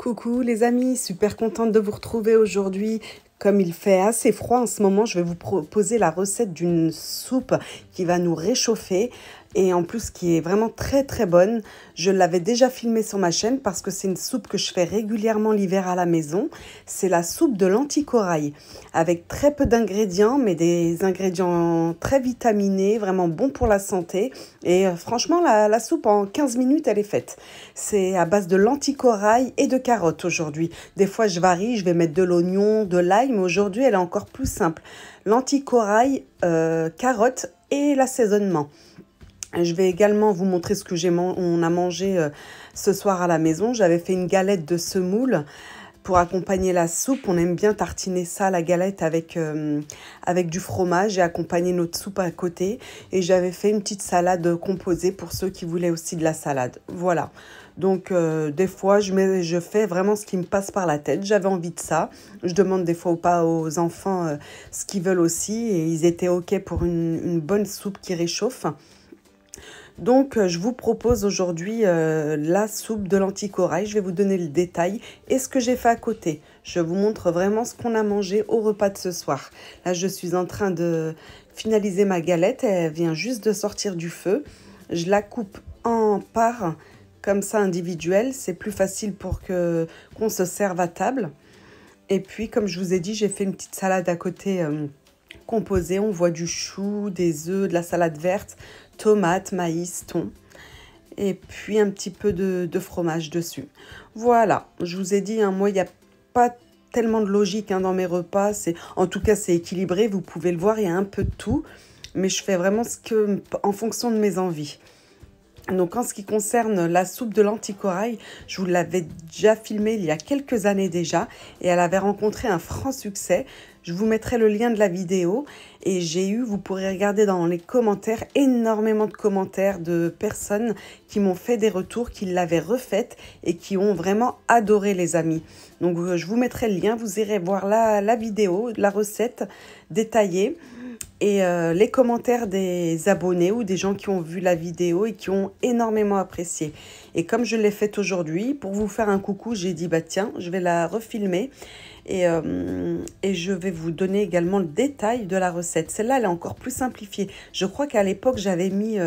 Coucou les amis, super contente de vous retrouver aujourd'hui. Comme il fait assez froid en ce moment, je vais vous proposer la recette d'une soupe qui va nous réchauffer et en plus qui est vraiment très bonne. Je l'avais déjà filmée sur ma chaîne parce que c'est une soupe que je fais régulièrement l'hiver à la maison. C'est la soupe de lentilles corail avec très peu d'ingrédients mais des ingrédients très vitaminés, vraiment bons pour la santé. Et franchement, la soupe en 15 minutes, elle est faite. C'est à base de lentilles corail et de carottes aujourd'hui. Des fois, je varie, je vais mettre de l'oignon, de l'ail, mais aujourd'hui, elle est encore plus simple. Lentilles corail, carottes et l'assaisonnement. Je vais également vous montrer ce que on a mangé ce soir à la maison. J'avais fait une galette de semoule pour accompagner la soupe. On aime bien tartiner ça, la galette, avec du fromage et accompagner notre soupe à côté. Et j'avais fait une petite salade composée pour ceux qui voulaient aussi de la salade. Voilà. Donc, des fois, je fais vraiment ce qui me passe par la tête. J'avais envie de ça. Je demande des fois aux enfants ce qu'ils veulent aussi. Et ils étaient OK pour une bonne soupe qui réchauffe. Donc, je vous propose aujourd'hui la soupe de lentilles corail. Je vais vous donner le détail et ce que j'ai fait à côté. Je vous montre vraiment ce qu'on a mangé au repas de ce soir. Là, je suis en train de finaliser ma galette. Elle vient juste de sortir du feu. Je la coupe en parts, comme ça, individuelles. C'est plus facile pour qu'on se serve à table. Et puis, comme je vous ai dit, j'ai fait une petite salade à côté composée. On voit du chou, des œufs, de la salade verte, tomates, maïs, thon et puis un petit peu de fromage dessus. Voilà, je vous ai dit, moi, il n'y a pas tellement de logique dans mes repas. En tout cas, c'est équilibré, vous pouvez le voir, il y a un peu de tout. Mais je fais vraiment en fonction de mes envies. Donc, en ce qui concerne la soupe de lentilles corail, je vous l'avais déjà filmée il y a quelques années déjà et elle avait rencontré un franc succès. Je vous mettrai le lien de la vidéo et vous pourrez regarder dans les commentaires, énormément de commentaires de personnes qui m'ont fait des retours, qui l'avaient refaite et qui ont vraiment adoré, les amis. Donc, je vous mettrai le lien, vous irez voir la vidéo, la recette détaillée. Et les commentaires des abonnés ou des gens qui ont vu la vidéo et qui ont énormément apprécié. Et comme je l'ai faite aujourd'hui, pour vous faire un coucou, j'ai dit, bah tiens, je vais la refilmer et je vais vous donner également le détail de la recette. Celle-là, elle est encore plus simplifiée. Je crois qu'à l'époque, j'avais mis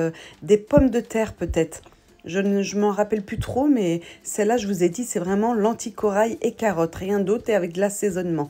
des pommes de terre peut-être. Je m'en rappelle plus trop, mais celle-là, je vous ai dit, c'est vraiment lentilles corail et carottes, rien d'autre et avec de l'assaisonnement.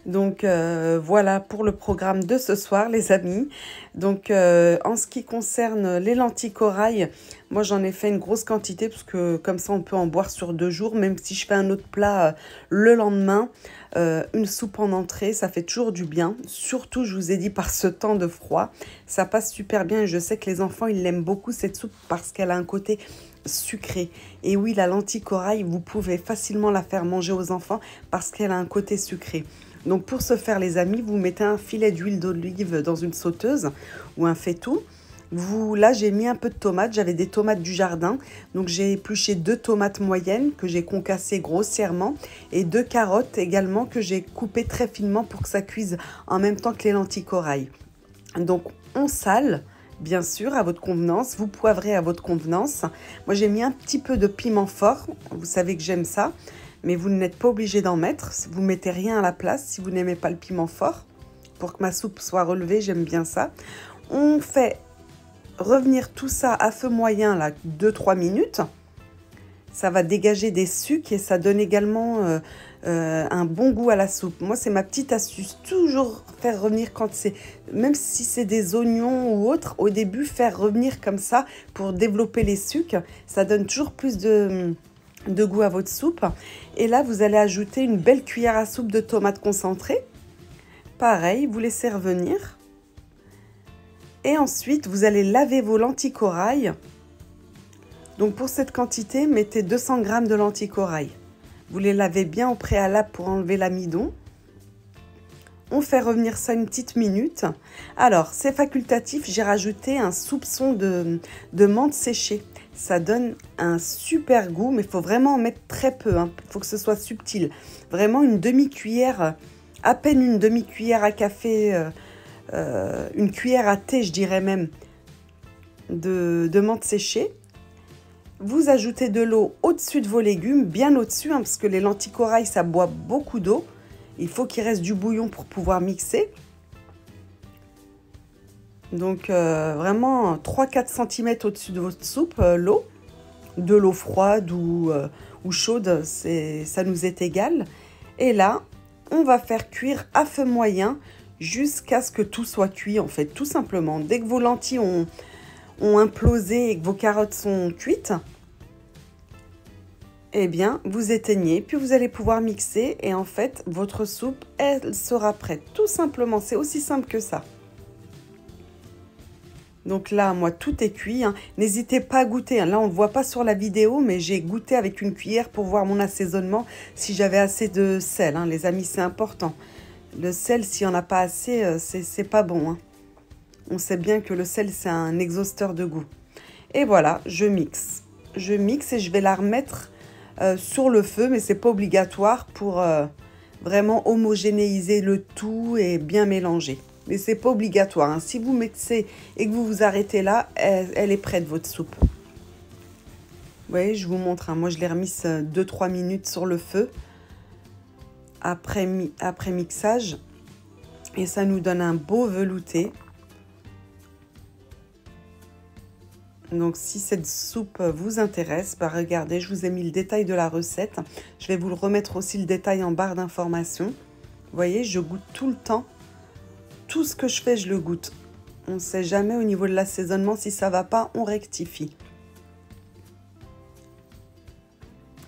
Donc, voilà pour le programme de ce soir, les amis. Donc, en ce qui concerne les lentilles corail, moi, j'en ai fait une grosse quantité parce que comme ça, on peut en boire sur 2 jours. Même si je fais un autre plat le lendemain, une soupe en entrée, ça fait toujours du bien. Surtout, je vous ai dit, par ce temps de froid, ça passe super bien. Et je sais que les enfants, ils l'aiment beaucoup, cette soupe, parce qu'elle a un côté sucré. Et oui, la lentille corail, vous pouvez facilement la faire manger aux enfants parce qu'elle a un côté sucré. Donc, pour ce faire, les amis, vous mettez un filet d'huile d'olive dans une sauteuse ou un faitout. Là, j'ai mis un peu de tomates. J'avais des tomates du jardin. Donc, j'ai épluché 2 tomates moyennes que j'ai concassées grossièrement et 2 carottes également que j'ai coupées très finement pour que ça cuise en même temps que les lentilles corail. Donc, on sale, bien sûr, à votre convenance. Vous poivrez à votre convenance. Moi, j'ai mis un petit peu de piment fort. Vous savez que j'aime ça. Mais vous n'êtes pas obligé d'en mettre. Vous ne mettez rien à la place si vous n'aimez pas le piment fort. Pour que ma soupe soit relevée, j'aime bien ça. On fait revenir tout ça à feu moyen, là, 2-3 minutes. Ça va dégager des sucs et ça donne également un bon goût à la soupe. Moi, c'est ma petite astuce. Toujours faire revenir même si c'est des oignons ou autre, au début, faire revenir comme ça pour développer les sucs. Ça donne toujours plus de goût à votre soupe. Et là, vous allez ajouter une belle cuillère à soupe de tomates concentrées. Pareil, vous laissez revenir. Et ensuite, vous allez laver vos lentilles corail. Donc, pour cette quantité, mettez 200 g de lentilles corail. Vous les lavez bien au préalable pour enlever l'amidon. On fait revenir ça une petite minute. Alors, c'est facultatif, j'ai rajouté un soupçon de menthe séchée. Ça donne un super goût, mais il faut vraiment en mettre très peu. Il faut que ce soit subtil. Vraiment une demi-cuillère, à peine une demi-cuillère à café, une cuillère à thé, je dirais même, de menthe séchée. Vous ajoutez de l'eau au-dessus de vos légumes, bien au-dessus, hein, parce que les lentilles corail, ça boit beaucoup d'eau. Il faut qu'il reste du bouillon pour pouvoir mixer. Donc vraiment 3-4 cm au-dessus de votre soupe, l'eau. De l'eau froide ou chaude, ça nous est égal. Et là, on va faire cuire à feu moyen jusqu'à ce que tout soit cuit, en fait, tout simplement. Dès que vos lentilles ont implosé et que vos carottes sont cuites, eh bien, vous éteignez, puis vous allez pouvoir mixer et en fait, votre soupe, elle sera prête. Tout simplement, c'est aussi simple que ça. Donc là, moi, tout est cuit. Hein. N'hésitez pas à goûter. Hein. Là, on ne le voit pas sur la vidéo, mais j'ai goûté avec une cuillère pour voir mon assaisonnement, si j'avais assez de sel. Hein. Les amis, c'est important. Le sel, s'il n'y en a pas assez, c'est pas bon. Hein. On sait bien que le sel, c'est un exhausteur de goût. Et voilà, je mixe. Je mixe et je vais la remettre sur le feu, mais c'est pas obligatoire pour vraiment homogénéiser le tout et bien mélanger. Mais c'est pas obligatoire. Hein. Si vous mixez et que vous vous arrêtez là, elle est prête, votre soupe. Vous voyez, je vous montre. Hein. Moi, je l'ai remise 2-3 minutes sur le feu après mixage. Et ça nous donne un beau velouté. Donc, si cette soupe vous intéresse, bah regardez, je vous ai mis le détail de la recette. Je vais vous le remettre aussi le détail en barre d'informations. Vous voyez, je goûte tout le temps. Tout ce que je fais, je le goûte. On ne sait jamais au niveau de l'assaisonnement, si ça ne va pas, on rectifie.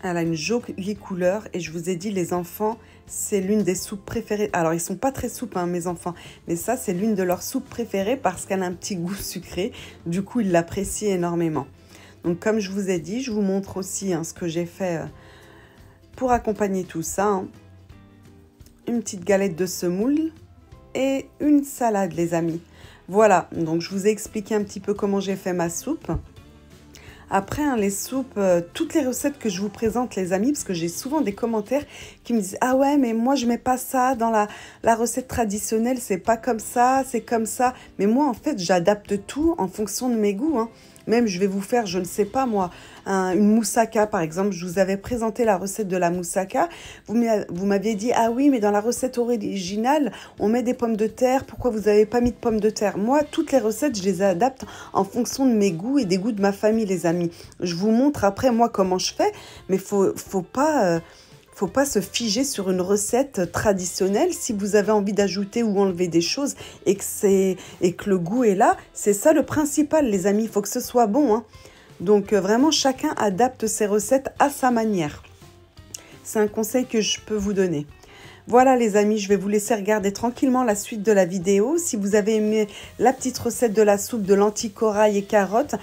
Elle a une jolie couleur et je vous ai dit, les enfants, c'est l'une des soupes préférées. Alors, ils ne sont pas très soupes, hein, mes enfants, mais ça, c'est l'une de leurs soupes préférées parce qu'elle a un petit goût sucré. Du coup, ils l'apprécient énormément. Donc, comme je vous ai dit, je vous montre aussi hein, ce que j'ai fait pour accompagner tout ça. Hein. Une petite galette de semoule et une salade, les amis. Voilà, donc je vous ai expliqué un petit peu comment j'ai fait ma soupe. Après, hein, les soupes, toutes les recettes que je vous présente, les amis, parce que j'ai souvent des commentaires qui me disent « Ah ouais, mais moi, je mets pas ça dans la recette traditionnelle, c'est pas comme ça, c'est comme ça. » Mais moi, en fait, j'adapte tout en fonction de mes goûts. Hein. Même, je vais vous faire, je ne sais pas moi, une moussaka, par exemple. Je vous avais présenté la recette de la moussaka. Vous m'aviez dit « Ah oui, mais dans la recette originale, on met des pommes de terre. Pourquoi vous n'avez pas mis de pommes de terre ?» Moi, toutes les recettes, je les adapte en fonction de mes goûts et des goûts de ma famille, les amis. Je vous montre après, moi, comment je fais. Mais faut pas se figer sur une recette traditionnelle. Si vous avez envie d'ajouter ou enlever des choses et que le goût est là, c'est ça le principal, les amis. Il faut que ce soit bon. Hein. Donc, vraiment, chacun adapte ses recettes à sa manière. C'est un conseil que je peux vous donner. Voilà les amis, je vais vous laisser regarder tranquillement la suite de la vidéo. Si vous avez aimé la petite recette de la soupe de lentilles corail et carottes,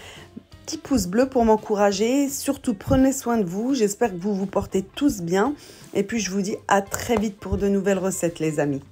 petit pouce bleu pour m'encourager. Surtout, prenez soin de vous. J'espère que vous vous portez tous bien. Et puis, je vous dis à très vite pour de nouvelles recettes, les amis.